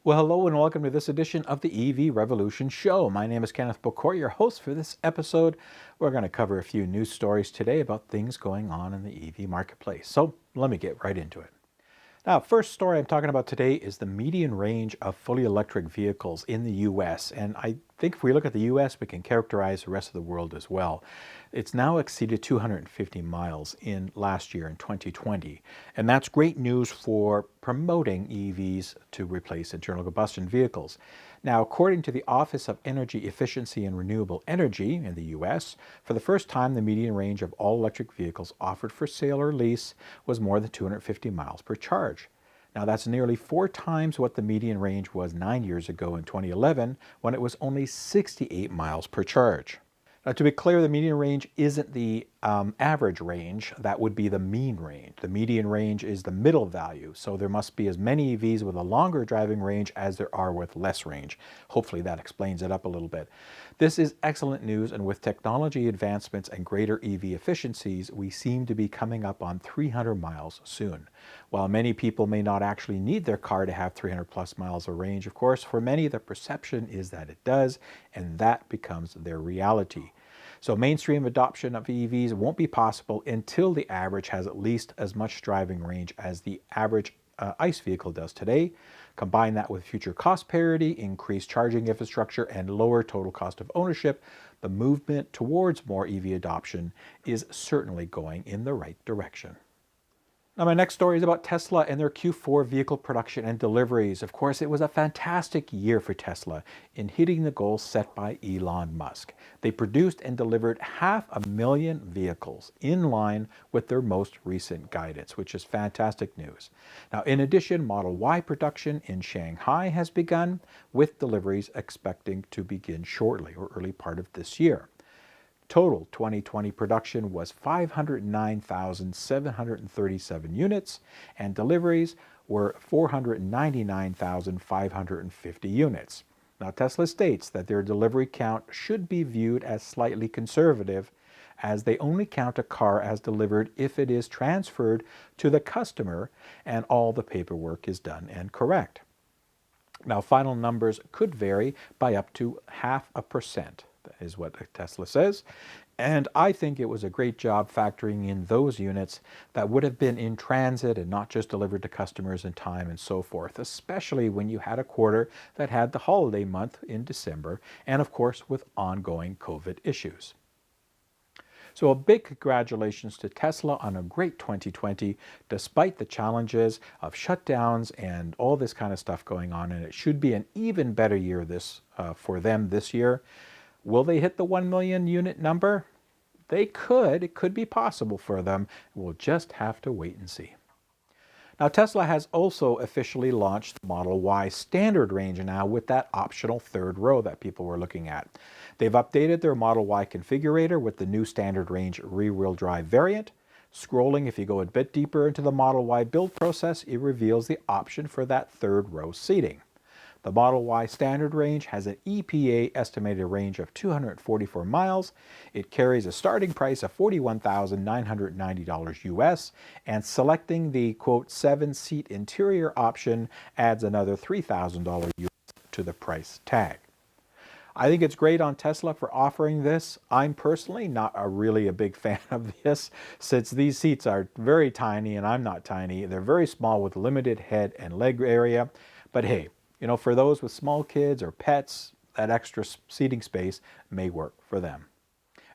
Well, hello and welcome to this edition of the EV Revolution Show. My name is Kenneth Bocour, your host for this episode. We're going to cover a few news stories today about things going on in the EV marketplace. So let me get right into it. Now, first story I'm talking about today is the median range of fully electric vehicles in the US. And I think if we look at the US, we can characterize the rest of the world as well. It's now exceeded 250 miles in last year in 2020. And that's great news for promoting EVs to replace internal combustion vehicles. Now, according to the Office of Energy Efficiency and Renewable Energy in the US, for the first time, the median range of all electric vehicles offered for sale or lease was more than 250 miles per charge. Now, that's nearly 4 times what the median range was 9 years ago in 2011, when it was only 68 miles per charge. Now, to be clear, the median range isn't the average range. That would be the mean range. The median range is the middle value. So there must be as many EVs with a longer driving range as there are with less range. Hopefully that explains it up a little bit. This is excellent news, and with technology advancements and greater EV efficiencies, we seem to be coming up on 300 miles soon. While many people may not actually need their car to have 300 plus miles of range, of course, for many the perception is that it does, and that becomes their reality. So mainstream adoption of EVs won't be possible until the average has at least as much driving range as the average ICE vehicle does today. Combine that with future cost parity, increased charging infrastructure, and lower total cost of ownership, the movement towards more EV adoption is certainly going in the right direction. Now, my next story is about Tesla and their Q4 vehicle production and deliveries. Of course, it was a fantastic year for Tesla in hitting the goals set by Elon Musk. They produced and delivered 500,000 vehicles in line with their most recent guidance, which is fantastic news. Now, in addition, Model Y production in Shanghai has begun, with deliveries expecting to begin shortly or early part of this year. Total 2020 production was 509,737 units, and deliveries were 499,550 units. Now, Tesla states that their delivery count should be viewed as slightly conservative, as they only count a car as delivered if it is transferred to the customer and all the paperwork is done and correct. Now, final numbers could vary by up to 0.5%. That is what Tesla says. And I think it was a great job factoring in those units that would have been in transit and not just delivered to customers in time and so forth, especially when you had a quarter that had the holiday month in December and, of course, with ongoing COVID issues. So a big congratulations to Tesla on a great 2020, despite the challenges of shutdowns and all this kind of stuff going on. And it should be an even better year for them this year. Will they hit the 1 million unit number? They could. It could be possible for them. We'll just have to wait and see. Now, Tesla has also officially launched the Model Y standard range now with that optional third row that people were looking at. They've updated their Model Y configurator with the new standard range rear-wheel drive variant. Scrolling, if you go a bit deeper into the Model Y build process, it reveals the option for that third row seating. The Model Y standard range has an EPA estimated range of 244 miles. It carries a starting price of $41,990 US, and selecting the, quote, 7-seat interior option adds another $3,000 US to the price tag. I think it's great on Tesla for offering this. I'm personally not really a big fan of this, since these seats are very tiny and I'm not tiny. They're very small with limited head and leg area. But hey, you know, for those with small kids or pets, that extra seating space may work for them.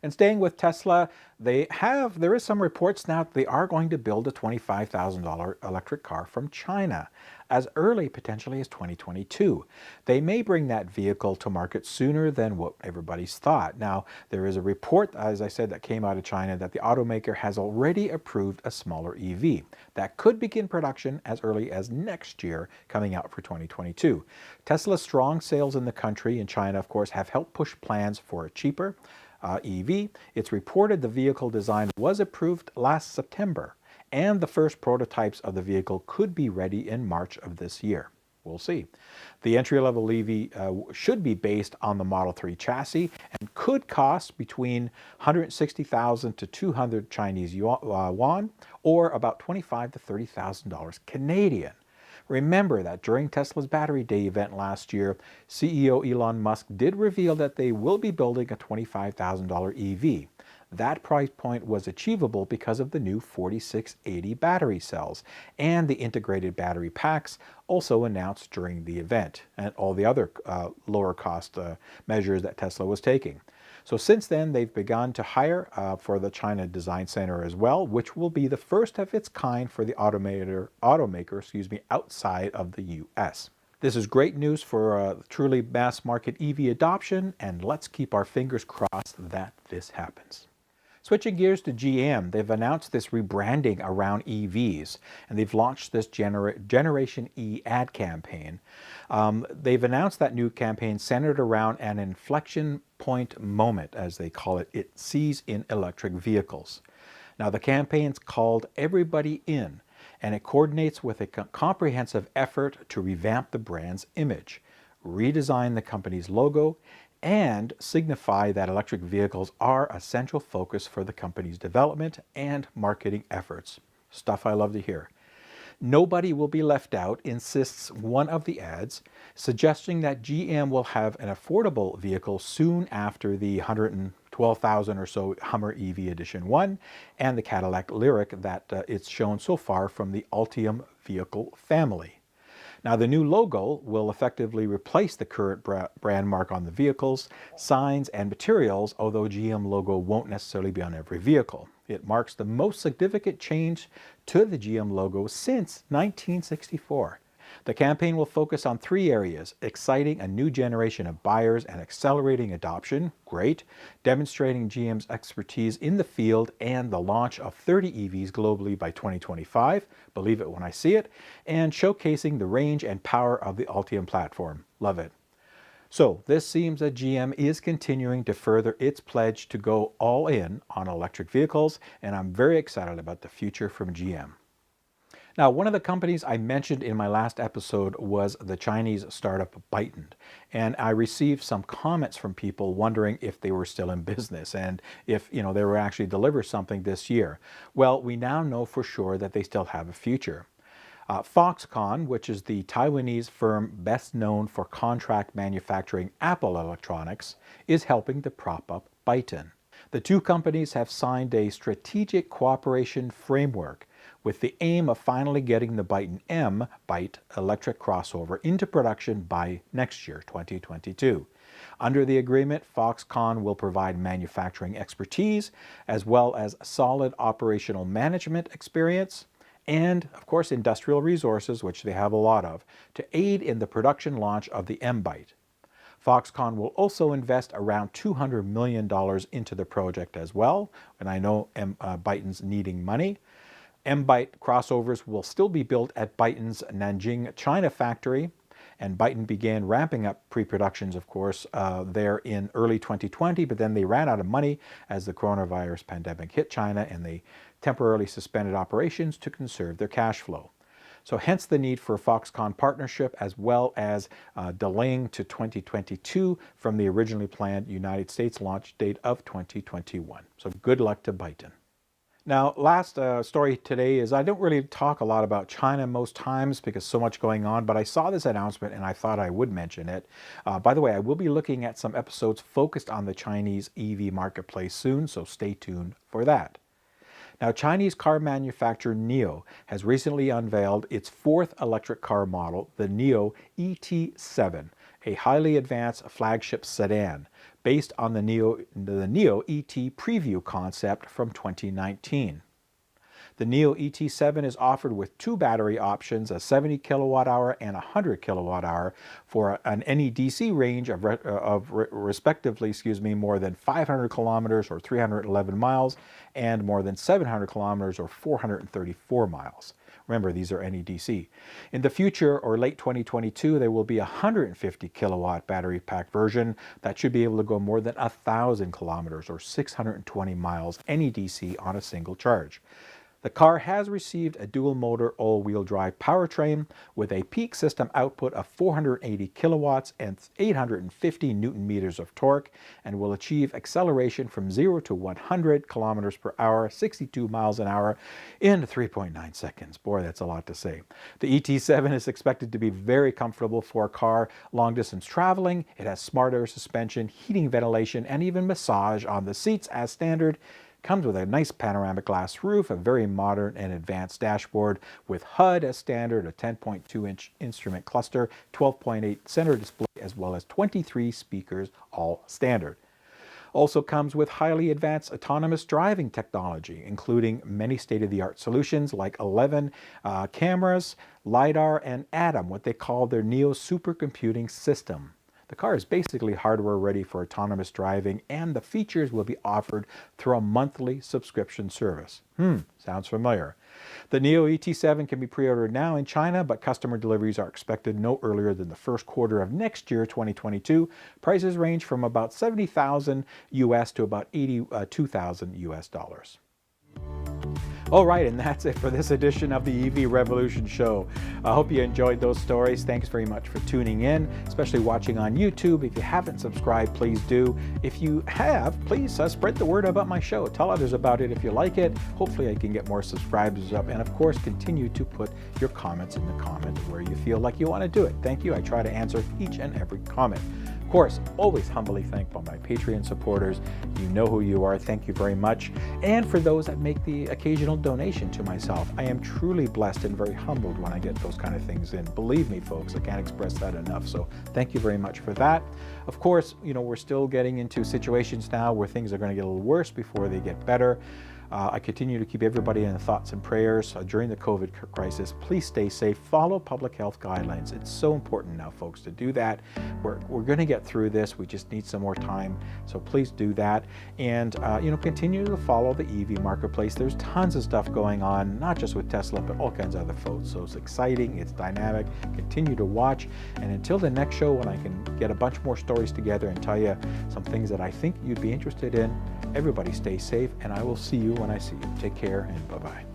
And staying with Tesla, there is some reports now that they are going to build a $25,000 electric car from China as early potentially as 2022. They may bring that vehicle to market sooner than what everybody's thought. Now, there is a report, as I said, that came out of China that the automaker has already approved a smaller EV that could begin production as early as next year, coming out for 2022. Tesla's strong sales in the country and China, of course, have helped push plans for a cheaper EV. It's reported the vehicle design was approved last September, and the first prototypes of the vehicle could be ready in March of this year. We'll see. The entry-level EV should be based on the Model 3 chassis and could cost between 160,000 to 200 Chinese yuan, or about $25,000 to $30,000 Canadian. Remember that during Tesla's Battery Day event last year, CEO Elon Musk did reveal that they will be building a $25,000 EV. That price point was achievable because of the new 4680 battery cells and the integrated battery packs also announced during the event, and all the other lower cost measures that Tesla was taking. So since then, they've begun to hire for the China Design Center as well, which will be the first of its kind for the automaker outside of the US. This is great news for truly mass market EV adoption, and let's keep our fingers crossed that this happens. Switching gears to GM, they've announced this rebranding around EVs, and they've launched this Generation E ad campaign. They've announced that new campaign centered around an inflection point moment, as they call it, it sees in electric vehicles. Now, the campaign's called Everybody In, and it coordinates with a comprehensive effort to revamp the brand's image, redesign the company's logo, and signify that electric vehicles are a central focus for the company's development and marketing efforts. Stuff I love to hear. Nobody will be left out, insists one of the ads, suggesting that GM will have an affordable vehicle soon after the 112,000 or so Hummer EV Edition 1 and the Cadillac Lyriq that it's shown so far from the Ultium vehicle family. Now, the new logo will effectively replace the current brand mark on the vehicles, signs, and materials, although GM logo won't necessarily be on every vehicle. It marks the most significant change to the GM logo since 1964. The campaign will focus on three areas: exciting a new generation of buyers and accelerating adoption, great, demonstrating GM's expertise in the field and the launch of 30 EVs globally by 2025, believe it when I see it, and showcasing the range and power of the Ultium platform. Love it. So this seems that GM is continuing to further its pledge to go all in on electric vehicles, and I'm very excited about the future from GM. Now, one of the companies I mentioned in my last episode was the Chinese startup Byton, and I received some comments from people wondering if they were still in business and if, they were actually deliver something this year. Well, we now know for sure that they still have a future. Foxconn, which is the Taiwanese firm best known for contract manufacturing Apple electronics, is helping to prop up Byton. The two companies have signed a strategic cooperation framework with the aim of finally getting the Byton M electric crossover into production by next year, 2022. Under the agreement, Foxconn will provide manufacturing expertise as well as solid operational management experience and, of course, industrial resources, which they have a lot of, to aid in the production launch of the M-Byte. Foxconn will also invest around $200 million into the project as well, and I know Byton's needing money. M-Byte crossovers will still be built at Byton's Nanjing, China factory, and Byton began ramping up pre-productions, of course, there in early 2020, but then they ran out of money as the coronavirus pandemic hit China, and they temporarily suspended operations to conserve their cash flow. So hence the need for a Foxconn partnership, as well as delaying to 2022 from the originally planned United States launch date of 2021. So good luck to Byton. Now, last story today is I don't really talk a lot about China most times because so much going on, but I saw this announcement and I thought I would mention it. By the way, I will be looking at some episodes focused on the Chinese EV marketplace soon, so stay tuned for that. Now, Chinese car manufacturer NIO has recently unveiled its fourth electric car model, the NIO ET7, a highly advanced flagship sedan based on the NIO ET preview concept from 2019. The NIO ET7 is offered with two battery options, a 70 kilowatt hour and a 100 kilowatt hour, for an NEDC range of respectively, more than 500 kilometers or 311 miles and more than 700 kilometers or 434 miles. Remember, these are NEDC. In the future, or late 2022, there will be a 150 kilowatt battery pack version that should be able to go more than 1,000 kilometers or 620 miles NEDC on a single charge. The car has received a dual-motor all-wheel drive powertrain with a peak system output of 480 kilowatts and 850 newton meters of torque, and will achieve acceleration from 0 to 100 kilometers per hour, 62 miles an hour, in 3.9 seconds. Boy, that's a lot to say. The ET7 is expected to be very comfortable for a car long-distance traveling. It has smart air suspension, heating, ventilation, and even massage on the seats as standard. Comes with a nice panoramic glass roof, a very modern and advanced dashboard with HUD as standard, a 10.2-inch instrument cluster, 12.8 center display, as well as 23 speakers, all standard. Also comes with highly advanced autonomous driving technology, including many state-of-the-art solutions like 11 cameras, LiDAR, and ADAM, what they call their NIO supercomputing system. The car is basically hardware ready for autonomous driving, and the features will be offered through a monthly subscription service. Sounds familiar. The NIO ET7 can be pre-ordered now in China, but customer deliveries are expected no earlier than the first quarter of next year, 2022. Prices range from about $70,000 US to about $82,000 US dollars. All right, and that's it for this edition of the EV Revolution Show. I hope you enjoyed those stories. Thanks very much for tuning in, especially watching on YouTube. If you haven't subscribed, please do. If you have, please spread the word about my show. Tell others about it if you like it. Hopefully I can get more subscribers up. And of course, continue to put your comments in the comment where you feel like you want to do it. Thank you. I try to answer each and every comment. Of course, always humbly thanked by my Patreon supporters. You know who you are. Thank you very much. And for those that make the occasional donation to myself, I am truly blessed and very humbled when I get those kind of things in. Believe me, folks, I can't express that enough. So thank you very much for that. Of course, you know, we're still getting into situations now where things are going to get a little worse before they get better. I continue to keep everybody in thoughts and prayers during the COVID crisis. Please stay safe. Follow public health guidelines. It's so important now, folks, to do that. We're going to get through this. We just need some more time. So please do that. And, you know, continue to follow the EV marketplace. There's tons of stuff going on, not just with Tesla, but all kinds of other folks. So it's exciting. It's dynamic. Continue to watch. And until the next show, when I can get a bunch more stories together and tell you some things that I think you'd be interested in, everybody stay safe, and I will see you when I see you. Take care, and bye-bye.